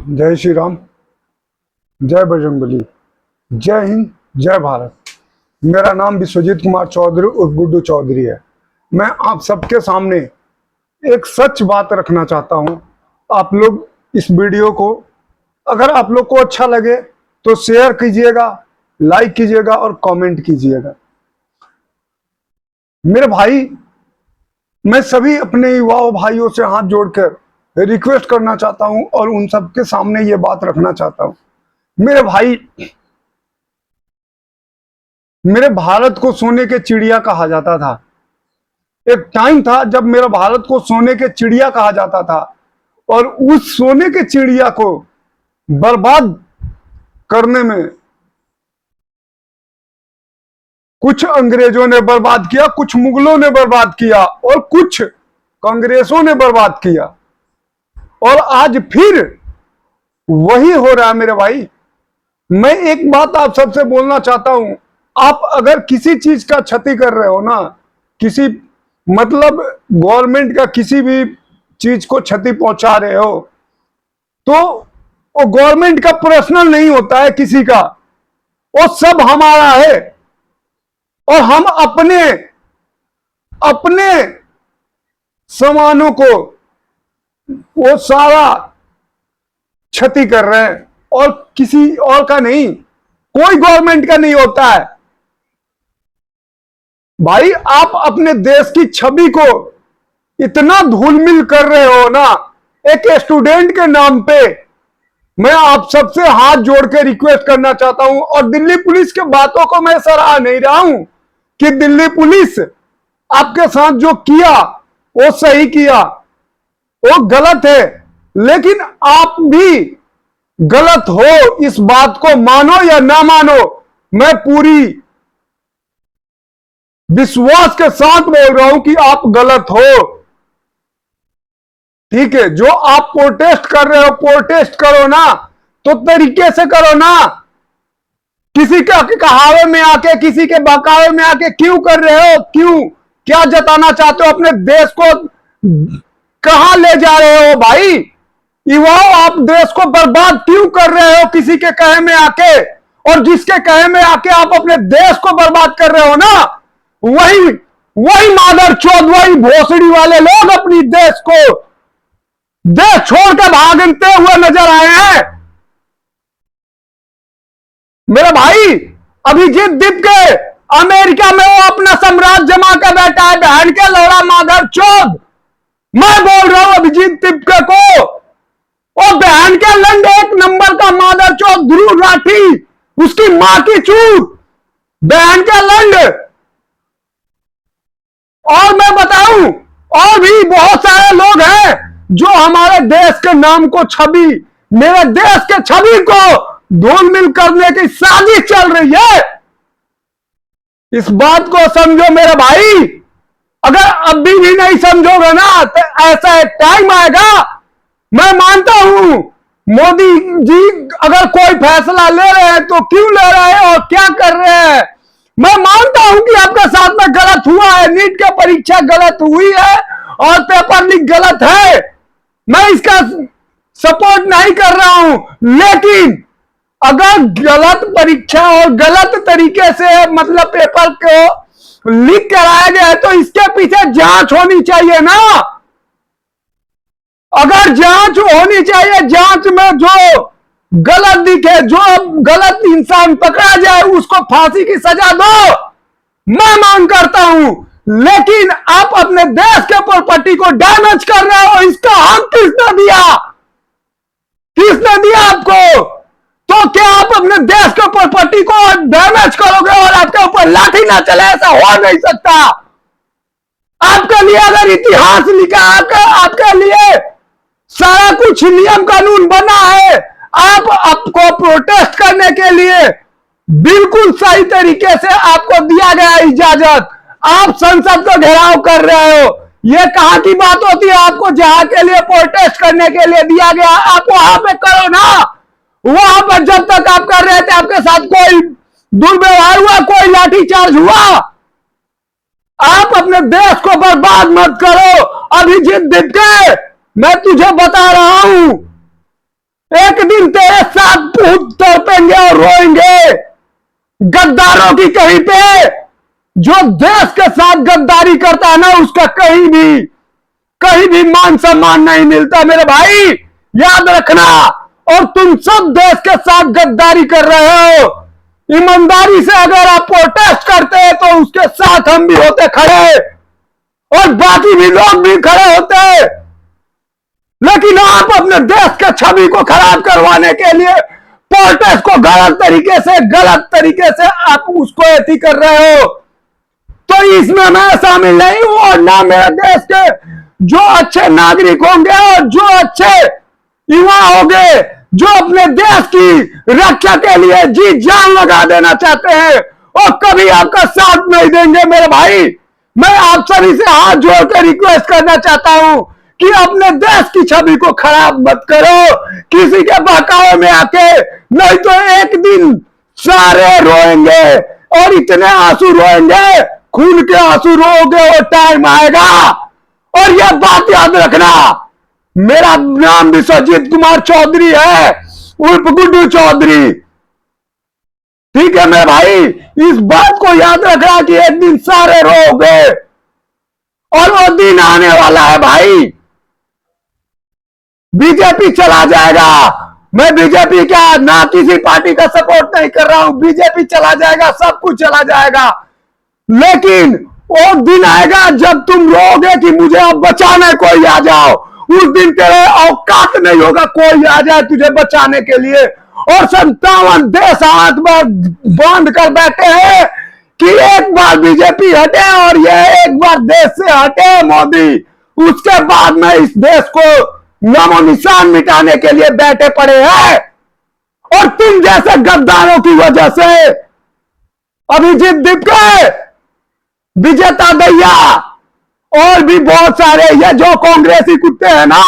जय श्री राम, जय बजरंगबली, जय हिंद, जय भारत। मेरा नाम विश्वजीत कुमार चौधरी उर्फ गुड्डू चौधरी है। मैं आप सबके सामने एक सच बात रखना चाहता हूं। आप लोग इस वीडियो को, अगर आप लोग को अच्छा लगे तो शेयर कीजिएगा, लाइक कीजिएगा और कमेंट कीजिएगा। मेरे भाई, मैं सभी अपने युवा भाइयों से हाथ जोड़कर रिक्वेस्ट करना चाहता हूं और उन सबके सामने ये बात रखना चाहता हूं। मेरे भाई, मेरे भारत को सोने के चिड़िया कहा जाता था। एक टाइम था जब मेरा भारत को सोने के चिड़िया कहा जाता था और उस सोने के चिड़िया को बर्बाद करने में कुछ अंग्रेजों ने बर्बाद किया, कुछ मुगलों ने बर्बाद किया और कुछ कांग्रेसों ने बर्बाद किया। और आज फिर वही हो रहा है मेरे भाई। मैं एक बात आप सबसे बोलना चाहता हूं, आप अगर किसी चीज का क्षति कर रहे हो ना, किसी मतलब गवर्नमेंट का किसी भी चीज को क्षति पहुंचा रहे हो, तो वो गवर्नमेंट का पर्सनल नहीं होता है किसी का, वो सब हमारा है। और हम अपने अपने सामानों को वो सारा क्षति कर रहे हैं और किसी और का नहीं, कोई गवर्नमेंट का नहीं होता है। भाई, आप अपने देश की छवि को इतना धूलमिल कर रहे हो ना, एक स्टूडेंट के नाम पे। मैं आप सबसे हाथ जोड़ के रिक्वेस्ट करना चाहता हूं। और दिल्ली पुलिस के बातों को मैं सराह नहीं रहा हूं कि दिल्ली पुलिस आपके साथ जो किया वो सही किया, वो गलत है, लेकिन आप भी गलत हो। इस बात को मानो या ना मानो, मैं पूरी विश्वास के साथ बोल रहा हूं कि आप गलत हो। ठीक है, जो आप प्रोटेस्ट कर रहे हो, प्रोटेस्ट करो ना, तो तरीके से करो ना। किसी के कहावे में आके, किसी के बहकावे में आके क्यों कर रहे हो? क्यों, क्या जताना चाहते हो? अपने देश को कहां ले जा रहे हो भाई? युवाओं, आप देश को बर्बाद क्यों कर रहे हो किसी के कहे में आके? और जिसके कहे में आके आप अपने देश को बर्बाद कर रहे हो ना, वही मादर चौध, वही भोसड़ी वाले लोग अपनी देश को देश छोड़कर भागते हुए नजर आए हैं। मेरा भाई, अभिजीत दीपके अमेरिका में वो अपना साम्राज्य जमा कर बैठा है, बहन के लौड़ा मादर चौध। मैं बोल रहा हूं अभिजीत दीपके को, और बहन के लंड एक नंबर का मादर चौध ध्रुव राठी, उसकी मां की चूत, बहन के लंड। और मैं बताऊं, और भी बहुत सारे लोग हैं जो हमारे देश के नाम को, छवि, मेरे देश के छवि को धूलमिल करने की साजिश चल रही है। इस बात को समझो मेरे भाई। अगर अभी भी नहीं समझोगे ना, तो ऐसा एक टाइम आएगा। मैं मानता हूं मोदी जी अगर कोई फैसला ले रहे हैं तो क्यों ले रहे हैं और क्या कर रहे हैं। मैं मानता हूं कि आपके साथ में गलत हुआ है, नीट की परीक्षा गलत हुई है और पेपर लीक गलत है। मैं इसका सपोर्ट नहीं कर रहा हूं, लेकिन अगर गलत परीक्षा और गलत तरीके से मतलब पेपर को लीक कराया गया है, तो इसके पीछे जांच होनी चाहिए ना। अगर जांच होनी चाहिए, जांच में जो गलत दिखे, जो गलत इंसान पकड़ा जाए, उसको फांसी की सजा दो, मैं मांग करता हूं। लेकिन आप अपने देश के प्रॉपर्टी को डैमेज कर रहे हो, इसका हक किसने दिया? किसने दिया आपको? तो क्या आप अपने देश के प्रॉपर्टी को डैमेज करोगे और आपके ऊपर लाठी ना चले? ऐसा हो नहीं सकता। आपके लिए अगर इतिहास लिखा, आपके लिए सारा कुछ नियम कानून बना है, आपको प्रोटेस्ट करने के लिए बिल्कुल सही तरीके से आपको दिया गया इजाजत। आप संसद को घेराव कर रहे हो, यह कहां की बात होती है? आपको जहां के लिए प्रोटेस्ट करने के लिए दिया गया, आप वहां पे करो ना। वहां पर जब तक आप कर रहे थे, आपके साथ कोई दुर्व्यवहार हुआ, कोई लाठीचार्ज हुआ? आप अपने देश को बर्बाद मत करो। अभिजीत दीपके, मैं तुझे बता रहा हूं, एक रोएंगे गद्दारों की कहीं पे। जो देश के साथ गद्दारी करता है ना, उसका कहीं भी मान सम्मान नहीं मिलता मेरे भाई, याद रखना। और तुम सब देश के साथ गद्दारी कर रहे हो। ईमानदारी से अगर आप प्रोटेस्ट करते हैं तो उसके साथ हम भी होते खड़े, और बाकी भी लोग भी खड़े होते। लेकिन आप अपने देश के छवि को खराब करवाने के लिए प्रोटेस्ट को गलत तरीके से आप उसको एथी कर रहे हो। तो इसमें मैं शामिल नहीं हूं, और ना मेरे देश के जो अच्छे नागरिक होंगे और जो अच्छे युवा होंगे, जो अपने देश की रक्षा के लिए जी जान लगा देना चाहते हैं, और कभी आपका साथ नहीं देंगे मेरे भाई। मैं आप सभी से हाथ जोड़कर रिक्वेस्ट करना चाहता हूं कि अपने देश की छवि को खराब मत करो किसी के बहकावे में आके, नहीं तो एक दिन सारे रोएंगे, और इतने आंसू रोएंगे, खून के आंसू रोओगे, वो टाइम आएगा। और यह बात याद रखना, मेरा नाम विश्वजीत कुमार चौधरी है, उर्फ गुड्डू चौधरी। ठीक है मेरे भाई, इस बात को याद रखना कि एक दिन सारे रोओगे, और वो दिन आने वाला है भाई। बीजेपी चला जाएगा। मैं बीजेपी का ना किसी पार्टी का सपोर्ट नहीं कर रहा हूं। बीजेपी चला जाएगा, सब कुछ चला जाएगा, लेकिन वो दिन आएगा जब तुम रोओगे कि मुझे अब बचाने कोई आ जाओ। उस दिन तेरे औकात नहीं होगा कोई आ जाए तुझे बचाने के लिए। और 57 देश हाथ में बांध कर बैठे हैं कि एक बार बीजेपी हटे और ये एक बार देश से हटे मोदी, उसके बाद में इस देश को नामो निशान मिटाने के लिए बैठे पड़े हैं। और तुम जैसे गद्दारों की वजह से अभिजीत दीपके, विजेता दैया और भी बहुत सारे ये जो कांग्रेसी कुत्ते हैं ना,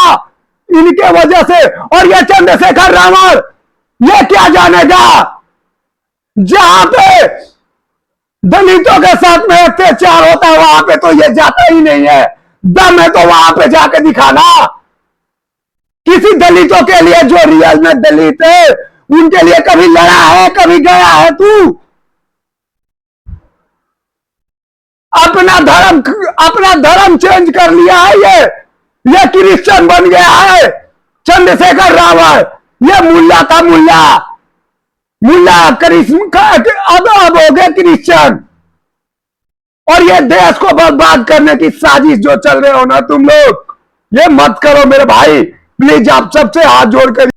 इनके वजह से, और ये चंद्रशेखर रावण, ये क्या जानेगा जहां पे दलितों के साथ में अत्याचार होता है वहां पे तो ये जाता ही नहीं है। दम है तो वहां पे जाके दिखाना। किसी दलितों के लिए जो रियल में दलित है उनके लिए कभी लड़ा है, कभी गया है तू? अपना धर्म चेंज कर लिया है, ये क्रिश्चियन बन गया है चंद्रशेखर रावण। ये मुल्ला था, मुल्ला अब हो गए क्रिश्चियन। और ये देश को बर्बाद करने की साजिश जो चल रहे हो ना तुम लोग, ये मत करो मेरे भाई। प्लीज आप सबसे हाथ जोड़कर